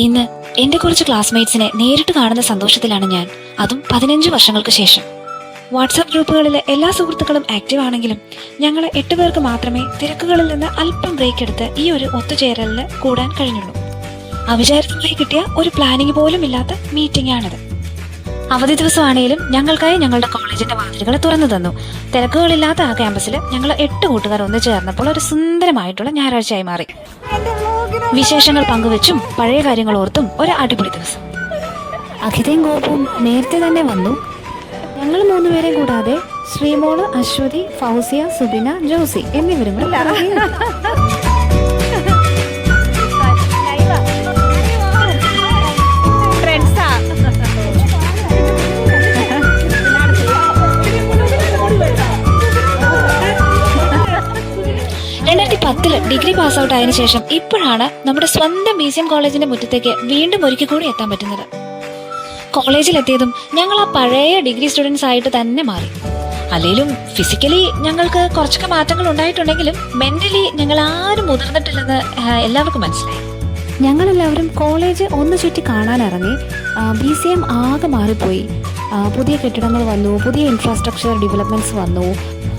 ഇന്ന് എന്റെ കുറച്ച് ക്ലാസ്മേറ്റ്സിനെ നേരിട്ട് കാണുന്ന സന്തോഷത്തിലാണ് ഞാൻ, അതും 15 വർഷങ്ങൾക്ക് ശേഷം. വാട്സാപ്പ് ഗ്രൂപ്പുകളിലെ എല്ലാ സുഹൃത്തുക്കളും ആക്റ്റീവ് ആണെങ്കിലും ഞങ്ങൾ 8 പേർക്ക് മാത്രമേ തിരക്കുകളിൽ നിന്ന് അല്പം ബ്രേക്ക് എടുത്ത് ഈ ഒരു ഒത്തുചേരലിന് കൂടാൻ കഴിഞ്ഞുള്ളൂ. അവിചാരിതമായി കിട്ടിയ ഒരു പ്ലാനിങ് പോലും ഇല്ലാത്ത മീറ്റിംഗ് ആണിത്. അവധി ദിവസമാണെങ്കിലും ഞങ്ങൾക്കായി ഞങ്ങളുടെ കോളേജിന്റെ വാതിലുകൾ തുറന്നു തന്നു. തിരക്കുകളില്ലാത്ത ആ ക്യാമ്പസിൽ ഞങ്ങൾ 8 കൂട്ടുകാർ ഒന്നു ചേർന്നപ്പോൾ ഒരു സുന്ദരമായിട്ടുള്ള ഞായറാഴ്ചയായി മാറി. വിശേഷങ്ങൾ പങ്കുവെച്ചും പഴയ കാര്യങ്ങൾ ഓർത്തും ഒരു അടിപൊളി ദിവസം. അഖിതയും ഗോപുവും നേരത്തെ തന്നെ വന്നു. ഞങ്ങൾ 3 പേരെ കൂടാതെ ശ്രീമോള്, അശ്വതി, ഫൗസിയ, സുബിന, ജോസി എന്നിവരും കൂടെ 2010 ഡിഗ്രി പാസ് ഔട്ട് ആയതിനു ശേഷം ഇപ്പോഴാണ് നമ്മുടെ സ്വന്തം BCM കോളേജിന്റെ മുറ്റത്തേക്ക് വീണ്ടും ഒരിക്കൽ കൂടി എത്താൻ പറ്റുന്നത്. കോളേജിലെത്തിയതും ഞങ്ങൾ ആ പഴയ ഡിഗ്രി സ്റ്റുഡൻസ് ആയിട്ട് തന്നെ മാറി. അല്ലെങ്കിലും ഫിസിക്കലി ഞങ്ങൾക്ക് കുറച്ചൊക്കെ മാറ്റങ്ങൾ ഉണ്ടായിട്ടുണ്ടെങ്കിലും മെന്റലി ഞങ്ങൾ ആരും മുതിർന്നിട്ടില്ലെന്ന് എല്ലാവർക്കും മനസ്സിലായി. ഞങ്ങളെല്ലാവരും കോളേജ് ഒന്ന് ചുറ്റി കാണാനിറങ്ങി. BCM ആകെ മാറിപ്പോയി. പുതിയ കെട്ടിടങ്ങൾ വന്നു, പുതിയ ഇൻഫ്രാസ്ട്രക്ചർ ഡെവലപ്മെന്റ്സ് വന്നു.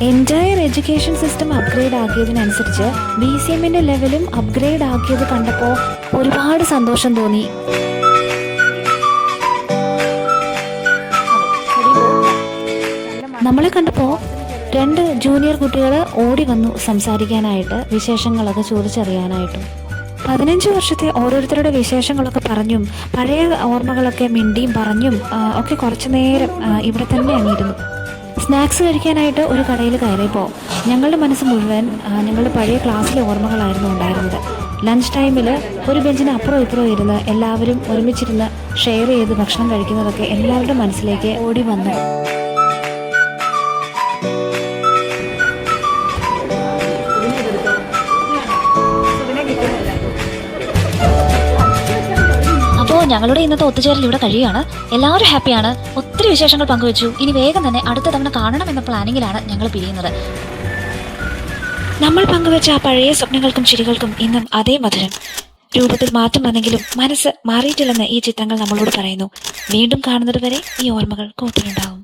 എൻറ്റയർ എഡ്യൂക്കേഷൻ സിസ്റ്റം അപ്ഗ്രേഡ് ആക്കിയതിനനുസരിച്ച് BCMന്റെ ലെവലും അപ്ഗ്രേഡ് ആക്കിയത് കണ്ടപ്പോൾ ഒരുപാട് സന്തോഷം തോന്നി. നമ്മളെ കണ്ടപ്പോൾ 2 ജൂനിയർ കുട്ടികൾ ഓടി വന്നു സംസാരിക്കാനായിട്ട്, വിശേഷങ്ങളൊക്കെ ചോദിച്ചറിയാനായിട്ടും. 15 വർഷത്തെ ഓരോരുത്തരുടെ വിശേഷങ്ങളൊക്കെ പറഞ്ഞും പഴയ ഓർമ്മകളൊക്കെ മിണ്ടിയും പറഞ്ഞും ഒക്കെ കുറച്ചു നേരം ഇവിടെ തന്നെ അങ്ങിരുന്നു. സ്നാക്സ് കഴിക്കാനായിട്ട് ഒരു കടയിൽ കയറിയപ്പോൾ ഞങ്ങളുടെ മനസ്സ് മുഴുവൻ ഞങ്ങളുടെ പഴയ ക്ലാസ്സിലെ ഓർമ്മകളായിരുന്നു ഉണ്ടായിരുന്നത്. ലഞ്ച് ടൈമിൽ ഒരു ബെഞ്ചിന് അപ്പുറം ഇപ്പുറം ഇരുന്ന് എല്ലാവരും ഒരുമിച്ചിരുന്ന് ഷെയർ ചെയ്ത് ഭക്ഷണം കഴിക്കുന്നതൊക്കെ എല്ലാവരുടെ മനസ്സിലേക്ക് ഓടി വന്നു. ഞങ്ങളുടെ ഇന്നത്തെ ഒത്തുചേരൽ ഇവിടെ കഴിയുകയാണ്. എല്ലാവരും ഹാപ്പിയാണ്, ഒത്തിരി വിശേഷങ്ങൾ പങ്കുവെച്ചു. ഇനി വേഗം തന്നെ അടുത്ത തവണ കാണണം എന്ന പ്ലാനിങ്ങിലാണ് ഞങ്ങൾ പിരിയുന്നത്. നമ്മൾ പങ്കുവെച്ച ആ പഴയ സ്വപ്നങ്ങൾക്കും ചിരികൾക്കും ഇന്നും അതേ മധുരം. രൂപത്തിൽ മാറ്റം വന്നെങ്കിലും മനസ്സ് മാറിയിട്ടില്ലെന്ന് ഈ ചിത്രങ്ങൾ നമ്മളോട് പറയുന്നു. വീണ്ടും കാണുന്നത് വരെ ഈ ഓർമ്മകൾ കൂട്ടിലുണ്ടാവും.